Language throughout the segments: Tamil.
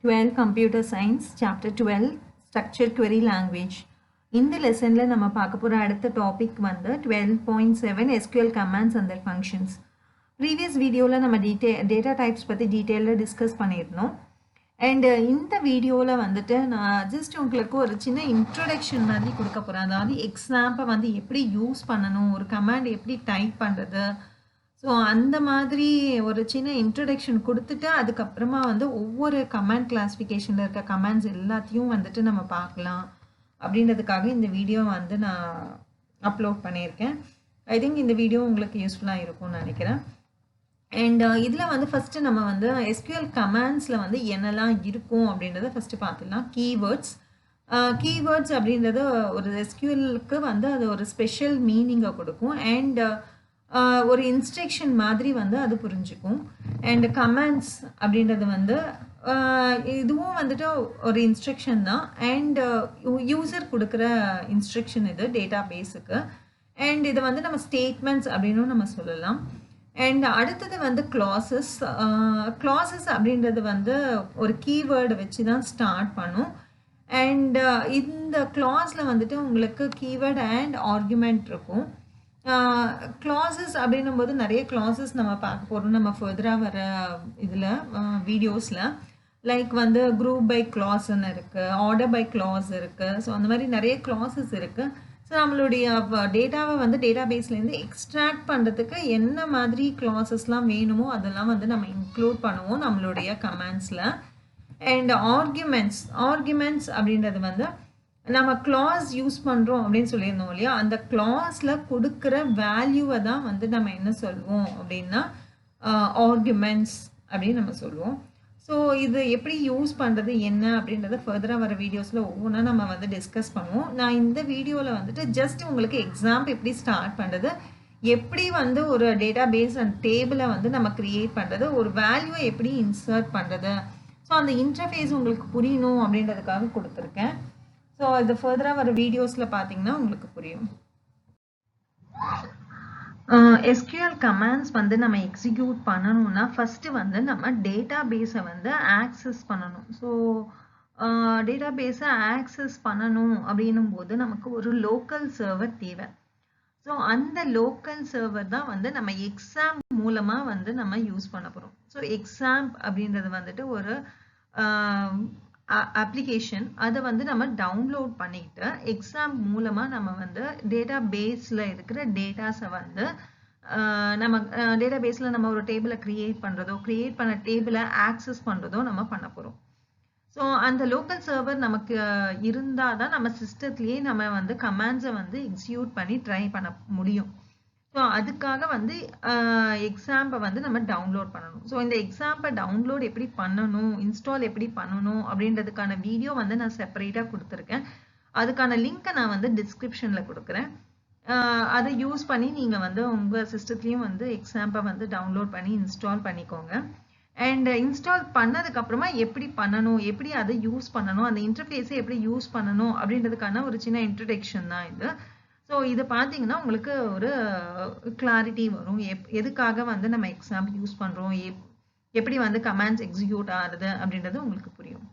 12 Computer Science Chapter 12 Structured Query Language. இந்த லெசன்ல நம்ம பார்க்க போற அடுத்த டாபிக் வந்து 12.7 SQL commands and their functions. Previous வீடியோவில் நம்ம டேட்டா டைப்ஸ் பற்றி டீட்டெயிலாக டிஸ்கஸ் பண்ணியிருந்தோம். அண்ட் இந்த வீடியோவில் வந்துட்டு நான் ஜஸ்ட் உங்களுக்கு ஒரு சின்ன இன்ட்ரொடக்ஷன் மாதிரி கொடுக்க போகிறேன். அதாவது எக்ஸாம்பை வந்து எப்படி யூஸ் பண்ணணும், ஒரு கமாண்ட் எப்படி டைப் பண்ணுறது, ஸோ அந்த மாதிரி ஒரு சின்ன இன்ட்ரடக்ஷன் கொடுத்துட்டு அதுக்கப்புறமா வந்து ஒவ்வொரு கமாண்ட் கிளாஸிஃபிகேஷனில் இருக்க கமாண்ட்ஸ் எல்லாத்தையும் வந்துட்டு நம்ம பார்க்கலாம் அப்படின்றதுக்காக இந்த வீடியோ வந்து நான் அப்லோட் பண்ணியிருக்கேன். ஐ திங்க் இந்த வீடியோ உங்களுக்கு யூஸ்ஃபுல்லாக இருக்கும்னு நினைக்கிறேன். அண்ட் இதில் வந்து ஃபஸ்ட்டு நம்ம வந்து எஸ்கியூஎல் கமாண்ட்ஸில் வந்து என்னெல்லாம் இருக்கும் அப்படின்றத ஃபஸ்ட்டு பார்த்துடலாம். கீவேர்ட்ஸ் அப்படின்றது ஒரு எஸ்கியூஎலுக்கு வந்து அது ஒரு ஸ்பெஷல் மீனிங்கை கொடுக்கும். அண்ட் ஒரு இன்ஸ்ட்ரக்ஷன் மாதிரி வந்து அது புரிஞ்சுக்கும். அண்ட் கமாண்ட்ஸ் அப்படின்றது வந்து இதுவும் வந்துட்டு ஒரு இன்ஸ்ட்ரக்ஷன் தான். அண்ட் யூசர் கொடுக்குற இன்ஸ்ட்ரக்ஷன் இது டேட்டா பேஸுக்கு. அண்ட் இதை வந்து நம்ம ஸ்டேட்மெண்ட்ஸ் அப்படின்னு நம்ம சொல்லலாம். அண்ட் அடுத்தது வந்து கிளாஸஸ் அப்படின்றது வந்து ஒரு கீவேர்டு வச்சு தான் ஸ்டார்ட் பண்ணும். அண்ட் இந்த கிளாஸில் வந்துட்டு உங்களுக்கு கீவேர்டு அண்ட் ஆர்குமெண்ட் இருக்கும். கிளாஸஸ் அப்படின்னும் போது நிறைய கிளாஸஸ் நம்ம பார்க்க போகிறோம் நம்ம ஃபர்தராக வர இதில் வீடியோஸில். லைக் வந்து குரூப் பை கிளாஸ்ன்னு இருக்குது, ஆர்டர் பை கிளாஸ் இருக்குது. ஸோ அந்த மாதிரி நிறைய கிளாஸஸ் இருக்குது. ஸோ நம்மளுடைய டேட்டாவை வந்து டேட்டா பேஸ்லேருந்து எக்ஸ்ட்ராக்ட் பண்ணுறதுக்கு என்ன மாதிரி கிளாஸஸ்லாம் வேணுமோ அதெல்லாம் வந்து நம்ம இன்க்ளூட் பண்ணுவோம் நம்மளுடைய கமாண்ட்ஸில். அண்ட் ஆர்குமெண்ட்ஸ் அப்படின்றது வந்து நம்ம கிளாஸ் யூஸ் பண்ணுறோம் அப்படின்னு சொல்லியிருந்தோம் இல்லையா, அந்த கிளாஸில் கொடுக்குற வேல்யூவை தான் வந்து நம்ம என்ன சொல்லுவோம் அப்படின்னா ஆர்குமெண்ட்ஸ் அப்படின்னு நம்ம சொல்லுவோம். ஸோ இது எப்படி யூஸ் பண்ணுறது என்ன அப்படின்றத ஃபர்தராக வர வீடியோஸில் ஒவ்வொன்றா நம்ம வந்து டிஸ்கஸ் பண்ணுவோம். நான் இந்த வீடியோவில் வந்துட்டு ஜஸ்ட் உங்களுக்கு எக்ஸாம்பிள் எப்படி ஸ்டார்ட் பண்ணுறது, எப்படி வந்து ஒரு டேட்டா பேஸ் அண்ட் டேபிளை வந்து நம்ம க்ரியேட் பண்ணுறது, ஒரு வேல்யூவை எப்படி இன்சர்ட் பண்ணுறது, ஸோ அந்த இன்டர்ஃபேஸ் உங்களுக்கு புரியணும் அப்படின்றதுக்காக கொடுத்துருக்கேன். ஸோ இது ஃபர்தராக வர வீடியோஸில் பார்த்தீங்கன்னா உங்களுக்கு புரியும். எஸ்கியூஎல் கமாண்ட்ஸ் வந்து நம்ம எக்ஸிக்யூட் பண்ணணும்னா ஃபஸ்ட்டு வந்து நம்ம டேட்டா பேஸை வந்து ஆக்சஸ் பண்ணணும். ஸோ டேட்டா பேஸை ஆக்சஸ் பண்ணணும் அப்படின்னும் போது நமக்கு ஒரு லோக்கல் சர்வர் தேவை. ஸோ அந்த லோக்கல் சர்வர் தான் வந்து நம்ம எக்ஸாம்ப் மூலமாக வந்து நம்ம யூஸ் பண்ண போகிறோம். ஸோ எக்ஸாம்ப் அப்படின்றது வந்துட்டு ஒரு அப்ளிகேஷன். அதை வந்து நம்ம டவுன்லோட் பண்ணிட்டு எக்ஸாம்ப் மூலமாக நம்ம வந்து டேட்டா பேஸில் இருக்கிற டேட்டாஸை வந்து நம்ம டேட்டா பேஸில் நம்ம ஒரு டேபிளை க்ரியேட் பண்ண டேபிளை ஆக்சஸ் பண்ணுறதோ நம்ம பண்ண போகிறோம். ஸோ அந்த லோக்கல் சர்வர் நமக்கு இருந்தால் தான் நம்ம சிஸ்டத்துலேயே நம்ம வந்து கமாண்ட்ஸை வந்து எக்ஸிக்யூட் பண்ணி ட்ரை பண்ண முடியும். ஸோ அதுக்காக வந்து எக்ஸாம்பை வந்து நம்ம டவுன்லோட் பண்ணணும். ஸோ இந்த எக்ஸாம்பை டவுன்லோட் எப்படி பண்ணணும், இன்ஸ்டால் எப்படி பண்ணணும் அப்படின்றதுக்கான வீடியோ வந்து நான் செப்பரேட்டாக கொடுத்துருக்கேன். அதுக்கான லிங்க்கை நான் வந்து டிஸ்கிரிப்ஷனில் கொடுக்குறேன். அதை யூஸ் பண்ணி நீங்கள் வந்து உங்கள் சிஸ்டத்துலேயும் வந்து எக்ஸாம்பை வந்து டவுன்லோட் பண்ணி இன்ஸ்டால் பண்ணிக்கோங்க. அண்ட் இன்ஸ்டால் பண்ணதுக்கப்புறமா எப்படி பண்ணணும், எப்படி அதை யூஸ் பண்ணணும், அந்த இன்டர்ஃபேஸை எப்படி யூஸ் பண்ணணும் அப்படின்றதுக்கான ஒரு சின்ன இன்ட்ரடக்ஷன் தான் இது. ஸோ இது பார்த்தீங்கன்னா உங்களுக்கு ஒரு கிளாரிட்டி வரும், எதுக்காக வந்து நம்ம எக்ஸாம்பிள் யூஸ் பண்ணுறோம், எப்படி வந்து கமாண்ட்ஸ் எக்ஸிக்யூட் ஆகுது அப்படின்றது உங்களுக்கு புரியும்.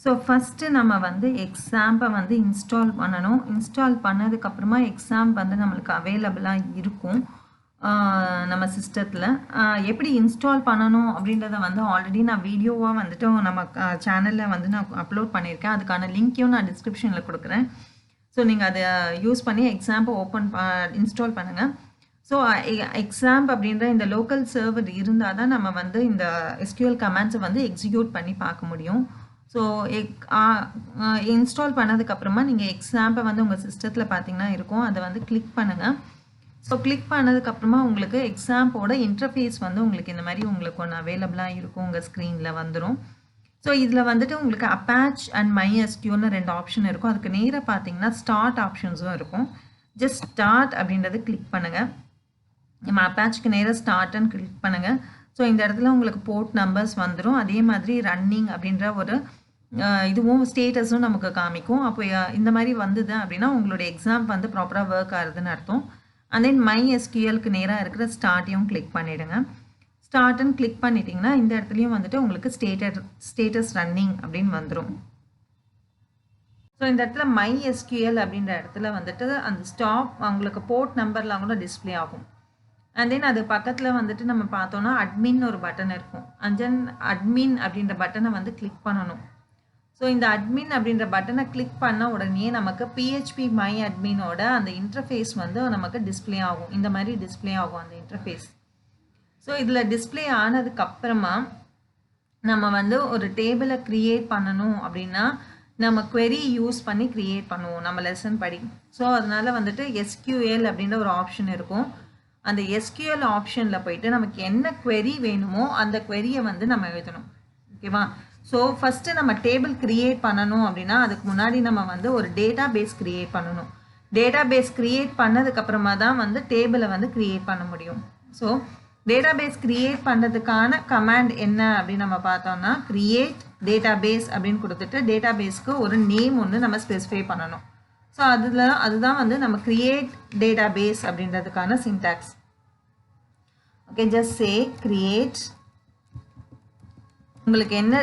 ஸோ ஃபஸ்ட்டு நம்ம வந்து எக்ஸாம்பை வந்து இன்ஸ்டால் பண்ணணும். இன்ஸ்டால் பண்ணதுக்கப்புறமா எக்ஸாம்ப் வந்து நம்மளுக்கு அவைலபிளாக இருக்கும் நம்ம சிஸ்டத்தில். எப்படி இன்ஸ்டால் பண்ணணும் அப்படின்றத வந்து ஆல்ரெடி நான் வீடியோவாக வந்துட்டு நம்ம சேனலில் வந்து நான் அப்லோட் பண்ணியிருக்கேன். அதுக்கான லிங்க்கையும் நான் டிஸ்கிரிப்ஷனில் கொடுக்குறேன். ஸோ நீங்கள் அதை யூஸ் பண்ணி எக்ஸாம்பை இன்ஸ்டால் பண்ணுங்கள். ஸோ எக்ஸாம்ப் அப்படின்ற இந்த லோக்கல் சர்வர் இருந்தால் தான் நம்ம வந்து இந்த எஸ்கியூஎல் கமாண்ட்ஸை வந்து எக்ஸிக்யூட் பண்ணி பார்க்க முடியும். ஸோ இன்ஸ்டால் பண்ணதுக்கப்புறமா நீங்கள் எக்ஸாம்பை வந்து உங்கள் சிஸ்டத்தில் பார்த்தீங்கன்னா இருக்கும், அதை வந்து கிளிக் பண்ணுங்கள். ஸோ கிளிக் பண்ணதுக்கப்புறமா உங்களுக்கு எக்ஸாம்போட இன்டர்ஃபேஸ் வந்து உங்களுக்கு இந்த மாதிரி உங்களுக்கு ஒன்று அவைலபிளாக இருக்கும், உங்கள் ஸ்க்ரீனில் வந்துடும். ஸோ இதில் வந்துட்டு உங்களுக்கு அப்பாச் அண்ட் MySQLனு 2 ஆப்ஷன் இருக்கும். அதுக்கு நேராக பார்த்தீங்கன்னா ஸ்டார்ட் ஆப்ஷன்ஸும் இருக்கும். ஜஸ்ட் ஸ்டார்ட் அப்படின்றத கிளிக் பண்ணுங்கள். நம்ம அப்பாச்சுக்கு நேராக ஸ்டார்ட்னு கிளிக் பண்ணுங்கள். ஸோ இந்த இடத்துல உங்களுக்கு போர்ட் நம்பர்ஸ் வந்துடும். அதே மாதிரி ரன்னிங் அப்படின்ற ஒரு இதுவும் ஸ்டேட்டஸும் நமக்கு காமிக்கும். அப்போ இந்த மாதிரி வந்தது அப்படின்னா உங்களுடைய எக்ஸாம் வந்து ப்ராப்பராக ஒர்க் ஆகுதுன்னு அர்த்தம். அண்ட் தென் MySQLக்கு நேராக இருக்கிற ஸ்டார்ட்டையும் கிளிக் பண்ணிவிடுங்க. ஸ்டார்ட்னு கிளிக் பண்ணிட்டீங்கன்னா இந்த இடத்துலையும் வந்துட்டு உங்களுக்கு ஸ்டேட்டஸ் ரன்னிங் அப்படின்னு வந்துடும். ஸோ இந்த இடத்துல MySQL அப்படின்ற இடத்துல வந்துட்டு அந்த ஸ்டாப் உங்களுக்கு போர்ட் நம்பர்லாம் கூட டிஸ்பிளே ஆகும். அண்ட் தென் அது பக்கத்தில் வந்துட்டு நம்ம பார்த்தோன்னா அட்மின் ஒரு பட்டன் இருக்கும். அண்ட் தென் அட்மின் அப்படின்ற பட்டனை வந்து கிளிக் பண்ணணும். ஸோ இந்த அட்மின் அப்படின்ற பட்டனை கிளிக் பண்ண உடனே நமக்கு PHP My அட்மினோட அந்த இன்டர்ஃபேஸ் வந்து நமக்கு டிஸ்பிளே ஆகும். இந்த மாதிரி டிஸ்பிளே ஆகும் அந்த இன்டர்ஃபேஸ். ஸோ இதில் டிஸ்பிளே ஆனதுக்கப்புறமா நம்ம வந்து ஒரு டேபிளை க்ரியேட் பண்ணணும் அப்படின்னா நம்ம query யூஸ் பண்ணி க்ரியேட் பண்ணுவோம் நம்ம லெசன் படி. ஸோ அதனால் வந்துட்டு SQL அப்படின்ற ஒரு ஆப்ஷன் இருக்கும். அந்த SQL ஆப்ஷனில் போயிட்டு நமக்கு என்ன query வேணுமோ அந்த queryயை வந்து நம்ம எழுதணும். ஓகேவா? ஸோ ஃபஸ்ட்டு நம்ம டேபிள் க்ரியேட் பண்ணணும் அப்படின்னா அதுக்கு முன்னாடி நம்ம வந்து ஒரு டேட்டா பேஸ் க்ரியேட் பண்ணணும். டேட்டா பேஸ் க்ரியேட் பண்ணதுக்கப்புறமா தான் வந்து டேபிளை வந்து க்ரியேட் பண்ண முடியும். ஸோ டேட்டா பேஸ் க்ரியேட் பண்ணுறதுக்கான கமாண்ட் என்ன அப்படின்னு நம்ம பார்த்தோம்னா க்ரியேட் டேட்டா பேஸ் அப்படின்னு கொடுத்துட்டு டேட்டா பேஸ்க்கு ஒரு நேம் ஒன்று நம்ம ஸ்பெசிஃபை பண்ணணும். ஸோ அதுதான் வந்து நம்ம க்ரியேட் டேட்டா பேஸ் அப்படின்றதுக்கான syntax. Okay, just say create. உங்களுக்கு என்ன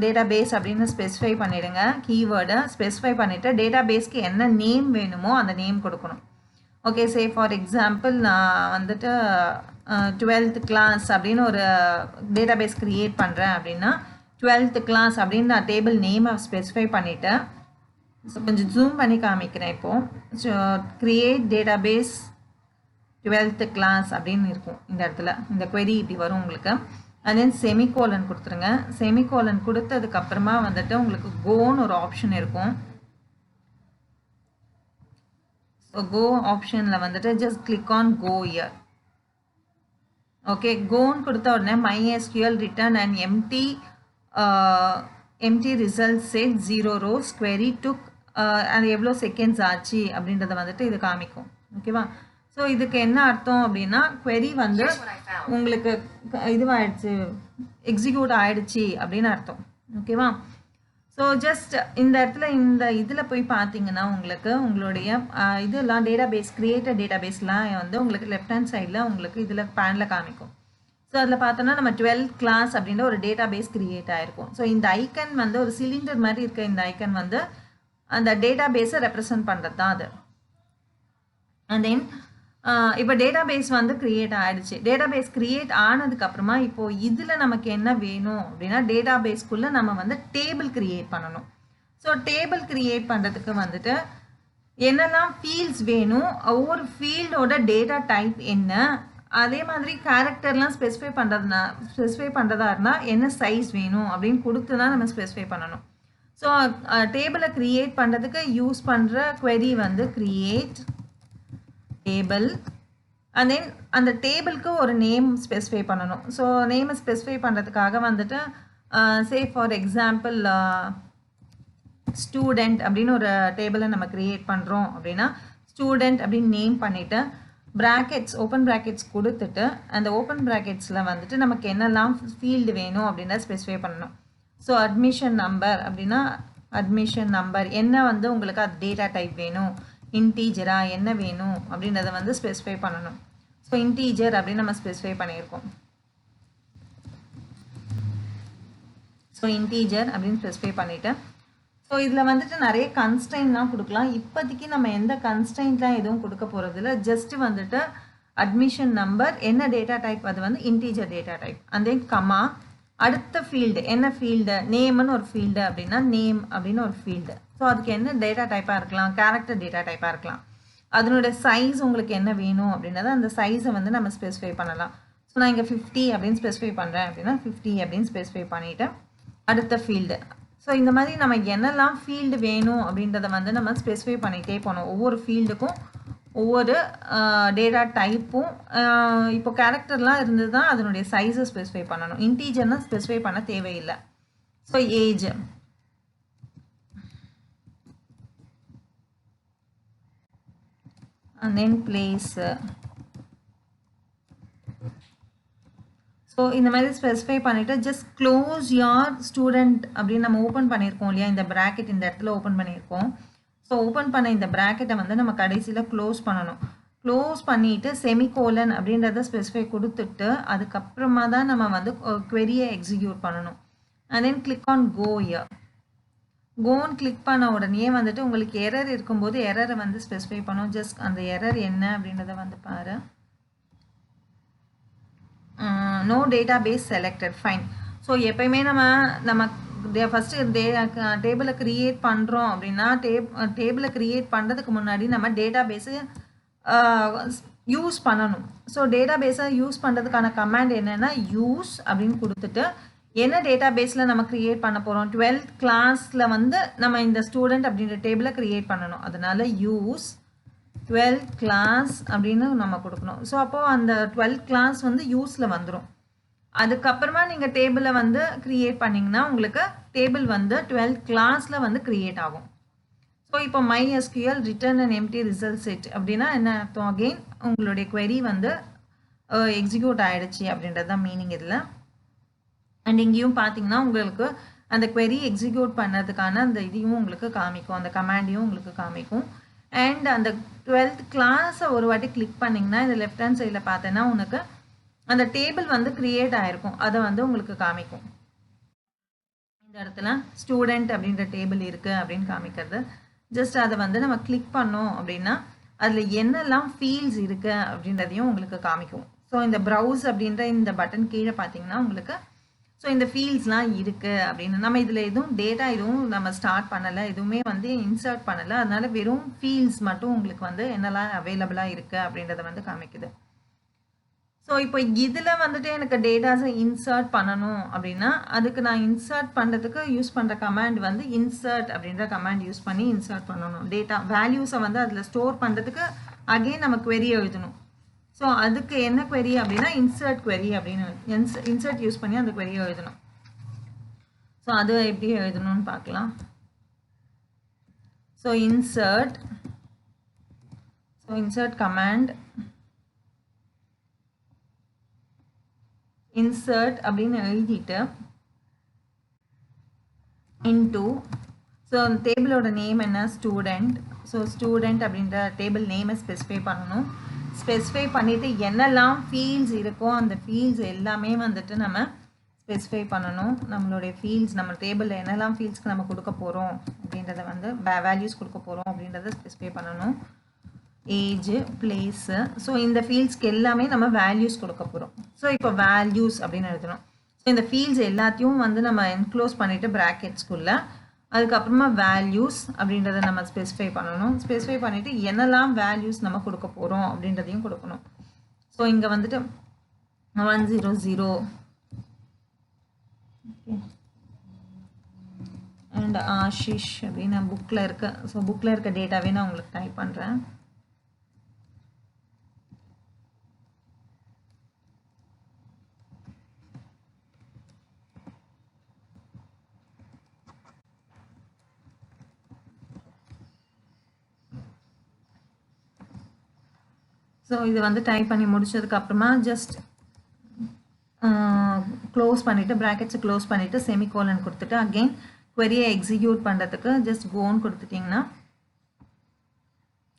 டேட்டா பேஸ் அப்படின்னு ஸ்பெசிஃபை பண்ணிடுங்க. கீவேர்டை ஸ்பெசிஃபை பண்ணிவிட்டு டேட்டா பேஸ்க்கு என்ன நேம் வேணுமோ அந்த நேம் கொடுக்கணும். ஓகே, சே ஃபார் எக்ஸாம்பிள் நான் வந்துட்டு 12th கிளாஸ் அப்படின்னு ஒரு டேட்டா பேஸ் க்ரியேட் பண்ணுறேன் அப்படின்னா 12th கிளாஸ் அப்படின்னு நான் டேபிள் நேமை ஸ்பெசிஃபை பண்ணிவிட்டேன். ஸோ கொஞ்சம் ஜூம் பண்ணி காமிக்கிறேன் இப்போது. So create database 12th class அப்படின்னு இருக்கும். இந்த இடத்துல இந்த query இப்படி வரும் உங்களுக்கு. and then செமிகோலன் கொடுத்துருங்க. செமிகோலன் கொடுத்ததுக்கப்புறமா வந்துட்டு உங்களுக்கு கோன்னு ஒரு ஆப்ஷன் இருக்கும். ஸோ கோ ஆப்ஷனில் வந்துட்டு just click on go here. Okay, கோன்னு கொடுத்த உடனே MySQL return and empty result set 0 rows query took அது எவ்வளோ செகண்ட்ஸ் ஆச்சு அப்படின்றத வந்துட்டு இது காமிக்கும். ஓகேவா? ஸோ இதுக்கு என்ன அர்த்தம் அப்படின்னா query வந்து உங்களுக்கு இதுவாகிடுச்சு, எக்ஸிக்யூட் ஆகிடுச்சு அப்படின்னு அர்த்தம். ஓகேவா? ஸோ ஜஸ்ட் இந்த இடத்துல இந்த இதில் போய் பார்த்தீங்கன்னா உங்களுக்கு உங்களுடைய இதெல்லாம் டேட்டா பேஸ் கிரியேட்டட் டேட்டா பேஸ்லாம் வந்து உங்களுக்கு லெஃப்ட் ஹேண்ட் சைடில் உங்களுக்கு இதில் பேனில் காமிக்கும். ஸோ அதில் பார்த்தோன்னா நம்ம 12th கிளாஸ் அப்படின்ற ஒரு டேட்டா பேஸ் கிரியேட் ஆகிருக்கும். ஸோ இந்த ஐக்கன் வந்து ஒரு சிலிண்டர் மாதிரி இருக்க இந்த ஐக்கன் வந்து அந்த டேட்டா பேஸை ரெப்ரசன்ட் பண்ணுறது தான் அது. அண்ட் தென் இப்போ டேட்டா பேஸ் வந்து க்ரியேட் ஆகிடுச்சு. டேட்டா பேஸ் க்ரியேட் ஆனதுக்கப்புறமா இப்போது இதில் நமக்கு என்ன வேணும் அப்படின்னா டேட்டா பேஸ்க்குள்ளே நம்ம வந்து டேபிள் க்ரியேட் பண்ணணும். ஸோ டேபிள் க்ரியேட் பண்ணுறதுக்கு வந்துட்டு என்னெல்லாம் ஃபீல்ட்ஸ் வேணும், ஒவ்வொரு ஃபீல்டோட டேட்டா டைப் என்ன, அதே மாதிரி கேரக்டர்லாம் ஸ்பெசிஃபை பண்ணுறதா இருந்தால் என்ன சைஸ் வேணும் அப்படின்னு கொடுத்து தான் நம்ம ஸ்பெசிஃபை பண்ணணும். ஸோ டேபிளை க்ரியேட் பண்ணுறதுக்கு யூஸ் பண்ணுற query வந்து க்ரியேட் டேபிள். அண்ட் தென் அந்த டேபிளுக்கு ஒரு நேம் ஸ்பெசிஃபை பண்ணணும். ஸோ நேமை ஸ்பெசிஃபை பண்ணுறதுக்காக வந்துட்டு சே ஃபார் எக்ஸாம்பிள் ஸ்டூடெண்ட் அப்படின்னு ஒரு டேபிளை நம்ம க்ரியேட் பண்ணுறோம் அப்படின்னா ஸ்டூடெண்ட் அப்படின்னு நேம் பண்ணிவிட்டு ப்ராக்கெட்ஸ் ஓப்பன் ப்ராக்கெட்ஸ் கொடுத்துட்டு அந்த ஓப்பன் ப்ராக்கெட்ஸில் வந்துட்டு நமக்கு என்னெல்லாம் ஃபீல்டு வேணும் அப்படின்னா ஸ்பெசிஃபை பண்ணணும். ஸோ அட்மிஷன் நம்பர் அப்படின்னா அட்மிஷன் நம்பர் என்ன வந்து உங்களுக்கு அது டேட்டா டைப் வேணும், இன்டீஜரா என்ன வேணும் அப்படின்றத வந்து ஸ்பெசிஃபை பண்ணணும். ஸோ இன்டீஜர் அப்படின்னு நம்ம ஸ்பெசிஃபை பண்ணியிருக்கோம். ஸோ இன்டீஜர் அப்படின்னு ஸ்பெசிஃபை பண்ணிவிட்டு ஸோ இதில் வந்துட்டு நிறைய கன்ஸ்ட்ரெயின்ட்லாம் கொடுக்கலாம். இப்போதைக்கு நம்ம எந்த கன்ஸ்ட்ரெயின்ட்லாம் எதுவும் கொடுக்க போகிறதில்ல. ஜஸ்ட்டு வந்துட்டு அட்மிஷன் நம்பர் என்ன டேட்டா டைப், அது வந்து integer data type. And then comma அடுத்த ஃபீல்டு என்ன ஃபீல்டு, நேம்னு ஒரு ஃபீல்டு அப்படின்னா நேம் அப்படின்னு ஒரு ஃபீல்டு. ஸோ அதுக்கு என்ன டேட்டா டைப்பாக இருக்கலாம், கேரக்டர் டேட்டா டைப்பாக இருக்கலாம். அதனுடைய சைஸ் உங்களுக்கு என்ன வேணும் அப்படின்றத அந்த சைஸை வந்து நம்ம ஸ்பெசிஃபை பண்ணலாம். ஸோ நான் இங்கே 50 அப்படின்னு ஸ்பெசிஃபை பண்ணுறேன் அப்படின்னா 50 அப்படின்னு ஸ்பெசிஃபை பண்ணிவிட்டு அடுத்த ஃபீல்டு. ஸோ இந்த மாதிரி நம்ம என்னெல்லாம் ஃபீல்டு வேணும் அப்படின்றத வந்து நம்ம ஸ்பெசிஃபை பண்ணிகிட்டே போனோம். ஒவ்வொரு ஃபீல்டுக்கும் ஒவ்வொரு டேட்டா டைப்பும் இப்போ கேரக்டர்லாம் இருந்து தான் அதனுடைய சைஸை ஸ்பெசிஃபை பண்ணணும். இன்டீஜர்னால் ஸ்பெசிஃபை பண்ண தேவையில்லை. So age and then place. So இந்த மாதிரி ஸ்பெசிஃபை பண்ணிவிட்டு ஜஸ்ட் க்ளோஸ் யார் ஸ்டூடெண்ட் அப்படின்னு நம்ம ஓப்பன் பண்ணியிருக்கோம் இல்லையா, இந்த ப்ராக்கெட் இந்த இடத்துல ஓப்பன் பண்ணியிருக்கோம். ஸோ ஓப்பன் பண்ண இந்த ப்ராக்கெட்டை வந்து நம்ம கடைசியில் க்ளோஸ் பண்ணணும். க்ளோஸ் பண்ணிவிட்டு செமிகோலன் அப்படின்றத ஸ்பெசிஃபை கொடுத்துட்டு அதுக்கப்புறமா தான் நம்ம வந்து query-யை எக்ஸிக்யூட் பண்ணணும். And then click on go here. கோன்னு கிளிக் பண்ண உடனே வந்துட்டு உங்களுக்கு எரர் இருக்கும்போது எரரை வந்து ஸ்பெசிஃபை பண்ணும். ஜஸ்ட் அந்த எரர் என்ன அப்படின்றத வந்து பாரு. No database selected. Fine. So எப்பயுமே நம்ம ஃபஸ்ட்டு டேபிளை க்ரியேட் பண்ணுறோம் அப்படின்னா டேபிளை க்ரியேட் பண்ணுறதுக்கு முன்னாடி நம்ம டேட்டா பேஸு யூஸ் பண்ணணும். ஸோ டேட்டா பேஸை யூஸ் பண்ணுறதுக்கான கமாண்ட் என்னென்னா யூஸ் அப்படின்னு கொடுத்துட்டு என்ன டேட்டா பேஸில் நம்ம க்ரியேட் பண்ண போகிறோம். 12th கிளாஸில் வந்து நம்ம இந்த ஸ்டூடெண்ட் அப்படின்ற டேபிளை க்ரியேட் பண்ணணும். அதனால யூஸ் 12th கிளாஸ் அப்படின்னு நம்ம கொடுக்கணும். ஸோ அப்போது அந்த 12th கிளாஸ் வந்து யூஸில் வந்துடும். அதுக்கப்புறமா நீங்கள் டேபிளை வந்து க்ரியேட் பண்ணிங்கன்னா உங்களுக்கு டேபிள் வந்து 12th கிளாஸில் வந்து க்ரியேட் ஆகும். ஸோ இப்போ MySQL return and empty result set அப்படின்னா என்ன அர்த்தம்? அகெயின் உங்களுடைய query வந்து எக்ஸிக்யூட் ஆகிடுச்சு அப்படின்றது தான் மீனிங் இதில். அண்ட் இங்கேயும் பார்த்தீங்கன்னா உங்களுக்கு அந்த query எக்ஸிக்யூட் பண்ணுறதுக்கான அந்த இதையும் உங்களுக்கு காமிக்கும், அந்த கமாண்டையும் உங்களுக்கு காமிக்கும். அண்ட் அந்த 12th கிளாஸை ஒரு வாட்டி கிளிக் பண்ணிங்கன்னா இந்த லெஃப்ட் ஹேண்ட் சைடில் பார்த்தேன்னா உனக்கு அந்த டேபிள் வந்து க்ரியேட் ஆகிருக்கும், அதை வந்து உங்களுக்கு காமிக்கும். இந்த இடத்துல ஸ்டூடெண்ட் அப்படின்ற டேபிள் இருக்குது அப்படின்னு காமிக்கிறது. ஜஸ்ட் அதை வந்து நம்ம கிளிக் பண்ணோம் அப்படின்னா அதில் என்னெல்லாம் ஃபீல்ட்ஸ் இருக்குது அப்படின்றதையும் உங்களுக்கு காமிக்கும். ஸோ இந்த ப்ரௌஸ் அப்படின்ற இந்த பட்டன் கீழே பார்த்தீங்கன்னா உங்களுக்கு ஸோ இந்த ஃபீல்ட்ஸ்லாம் இருக்குது அப்படின்னு. நம்ம இதில் எதுவும் டேட்டா எதுவும் நம்ம ஸ்டார்ட் பண்ணலை, எதுவுமே வந்து இன்சர்ட் பண்ணலை. அதனால வெறும் ஃபீல்ட்ஸ் மட்டும் உங்களுக்கு வந்து என்னெல்லாம் அவைலபிளாக இருக்குது அப்படின்றத வந்து காமிக்குது. ஸோ இப்போ இதில் வந்துட்டு எனக்கு டேட்டாஸை இன்சர்ட் பண்ணணும் அப்படின்னா அதுக்கு நான் இன்சர்ட் பண்ணுறதுக்கு யூஸ் பண்ணுற கமாண்ட் வந்து இன்சர்ட் அப்படின்ற கமாண்ட் யூஸ் பண்ணி இன்சர்ட் பண்ணணும். டேட்டா வேல்யூஸை வந்து அதில் ஸ்டோர் பண்ணுறதுக்கு அகெயின் நம்ம query எழுதணும். ஸோ அதுக்கு என்ன query அப்படின்னா இன்சர்ட் query அப்படின்னு இன்சர்ட் யூஸ் பண்ணி அந்த query எழுதணும். ஸோ அது எப்படி எழுதணும்னு பார்க்கலாம். ஸோ இன்சர்ட் கமாண்ட் இன்சர்ட் அப்படின்னு எழுதிட்டு இன்டூ ஸோ டேபிளோட நேம் என்ன ஸ்டூடெண்ட். ஸோ ஸ்டூடெண்ட் அப்படின்ற டேபிள் நேமை ஸ்பெசிஃபை பண்ணணும். ஸ்பெசிஃபை பண்ணிவிட்டு என்னெல்லாம் ஃபீல்ட்ஸ் இருக்கோ அந்த ஃபீல்ட்ஸ் எல்லாமே வந்துட்டு நம்ம ஸ்பெசிஃபை பண்ணணும். நம்மளுடைய ஃபீல்ட்ஸ் நம்ம டேபிளில் என்னெல்லாம் ஃபீல்ட்ஸ்க்கு நம்ம கொடுக்க போகிறோம் அப்படின்றத வந்து வேல்யூஸ் கொடுக்க போகிறோம் அப்படின்றத ஸ்பெசிஃபை பண்ணணும். ஏஜ், பிளேஸு, ஸோ இந்த ஃபீல்ட்ஸ்க்கு எல்லாமே நம்ம வேல்யூஸ் கொடுக்க போகிறோம். ஸோ இப்போ வேல்யூஸ் அப்படின்னு எழுதணும். ஸோ இந்த ஃபீல்ட்ஸ் எல்லாத்தையும் வந்து நம்ம என்க்ளோஸ் பண்ணிவிட்டு ப்ராக்கெட்ஸ்குள்ளே அதுக்கப்புறமா வேல்யூஸ் அப்படின்றத நம்ம ஸ்பெசிஃபை பண்ணணும். ஸ்பெசிஃபை பண்ணிவிட்டு என்னெல்லாம் வேல்யூஸ் நம்ம கொடுக்க போகிறோம் அப்படின்றதையும் கொடுக்கணும். ஸோ இங்கே வந்துட்டு 100 ஓகே அண்ட் ஆஷிஷ் அப்படின்னு புக்கில் இருக்க ஸோ புக்கில் இருக்க டேட்டாவே நான் உங்களுக்கு டைப் பண்ணுறேன். ஸோ இது வந்து டைப் பண்ணி முடிச்சதுக்கப்புறமா ஜஸ்ட் க்ளோஸ் பண்ணிவிட்டு ப்ராக்கெட்ஸை க்ளோஸ் பண்ணிவிட்டு செமிகோலன் கொடுத்துட்டு அகெயின் query-யை எக்ஸிக்யூட் பண்ணுறதுக்கு ஜஸ்ட் கோன்னு கொடுத்துட்டிங்கன்னா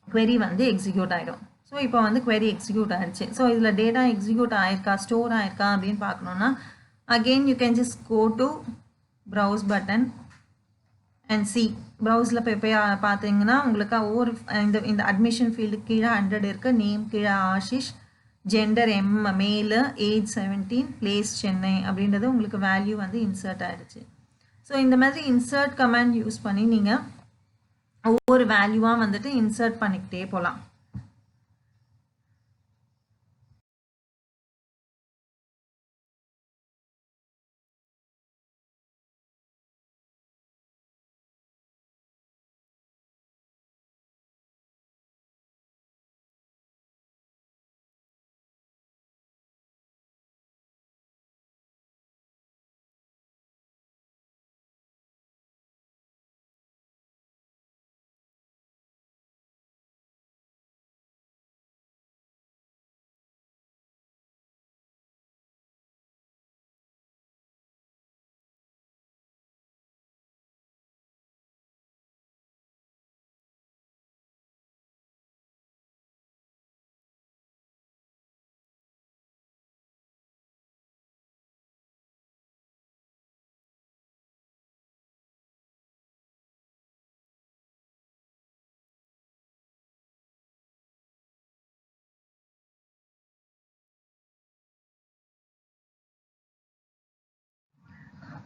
query வந்து எக்ஸிக்யூட் ஆகிடும். ஸோ இப்போ வந்து query எக்ஸிக்யூட் ஆகிடுச்சு. ஸோ இதில் டேட்டா எக்ஸிக்யூட் ஆயிருக்கா ஸ்டோர் ஆயிருக்கா அப்படின்னு பார்க்கணுன்னா again you can just go to browse button and see. ப்ரௌஸில் போய் பார்த்தீங்கன்னா உங்களுக்கு ஒவ்வொரு இந்த அட்மிஷன் ஃபீல்டுக்கு கீழே 100 இருக்குது, நேம் கீழே ஆஷிஷ், ஜெண்டர் மேலு, ஏஜ் 17, பிளேஸ் சென்னை அப்படின்றது உங்களுக்கு வேல்யூ வந்து இன்சர்ட் ஆகிடுச்சு. ஸோ இந்த மாதிரி இன்சர்ட் கமாண்ட் யூஸ் பண்ணி நீங்கள் ஒவ்வொரு வேல்யூவாக வந்துட்டு இன்சர்ட் பண்ணிக்கிட்டே போகலாம்.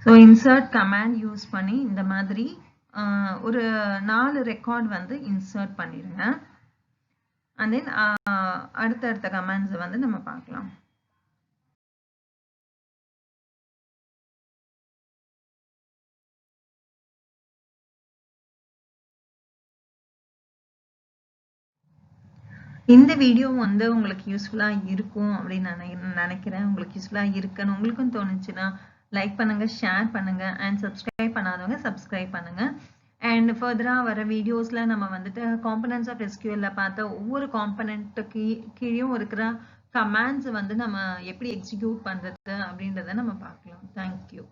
ஸோ இன்சர்ட் கமாண்ட் யூஸ் பண்ணி இந்த மாதிரி ஒரு 4 ரெக்கார்ட் வந்து இன்சர்ட் பண்ணிடுங்க. அண்ட் தென் அடுத்தடுத்த கமாண்ட்ஸை வந்து நம்ம பார்க்கலாம். இந்த வீடியோ வந்து உங்களுக்கு யூஸ்ஃபுல்லாக இருக்கும் அப்படின்னு நினைக்கிறேன். உங்களுக்கு யூஸ்ஃபுல்லாக இருக்குன்னு உங்களுக்கும் தோணுச்சுன்னா லைக் பண்ணுங்கள், ஷேர் பண்ணுங்கள், அண்ட் சப்ஸ்கிரைப் பண்ணாதவங்க சப்ஸ்கிரைப் பண்ணுங்கள். அண்ட் ஃபர்தராக வர வீடியோஸில் நம்ம வந்துட்டு காம்பனன்ட்ஸ் ஆஃப் எஸ்கியூஎல்ல பார்த்த ஒவ்வொரு காம்பனண்ட்டுக்கு கீழேயும் இருக்கிற கமாண்ட்ஸ் வந்து நம்ம எப்படி எக்ஸிக்யூட் பண்ணுறது அப்படின்றத நம்ம பார்க்கலாம். தேங்க்யூ.